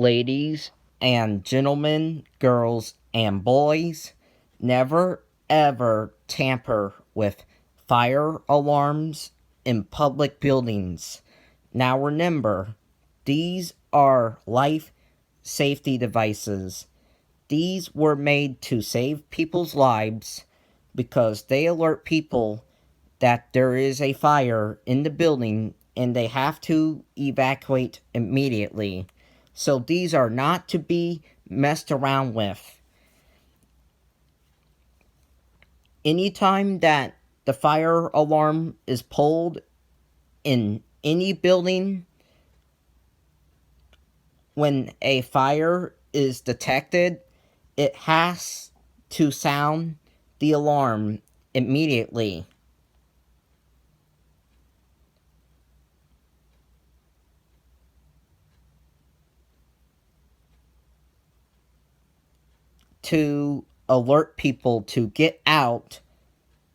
Ladies and gentlemen, girls and boys, never ever tamper with fire alarms in public buildings. Now remember, these are life safety devices. These were made to save people's lives because they alert people that there is a fire in the building and they have to evacuate immediately. So these are not to be messed around with. Anytime that the fire alarm is pulled in any building, when a fire is detected, it has to sound the alarm immediately. To alert people to get out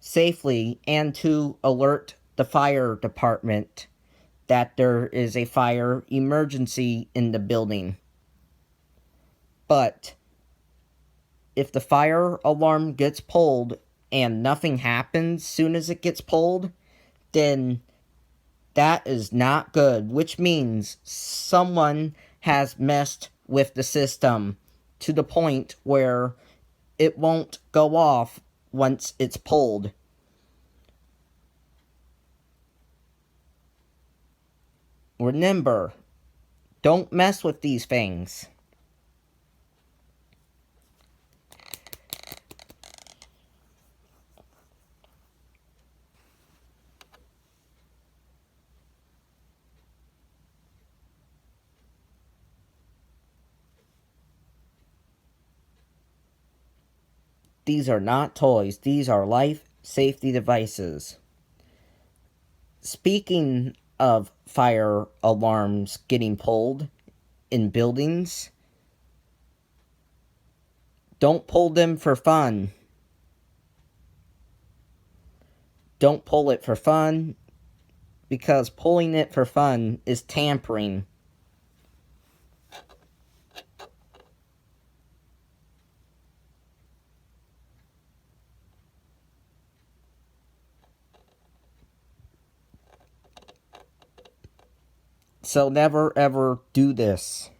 safely and to alert the fire department that there is a fire emergency in the building. But if the fire alarm gets pulled and nothing happens soon as it gets pulled, then that is not good, which means someone has messed with the system to the point where it won't go off once it's pulled. Remember, don't mess with these things. These are not toys. These are life safety devices. Speaking of fire alarms getting pulled in buildings, don't pull them for fun. Don't pull it for fun, because pulling it for fun is tampering. So never ever do this.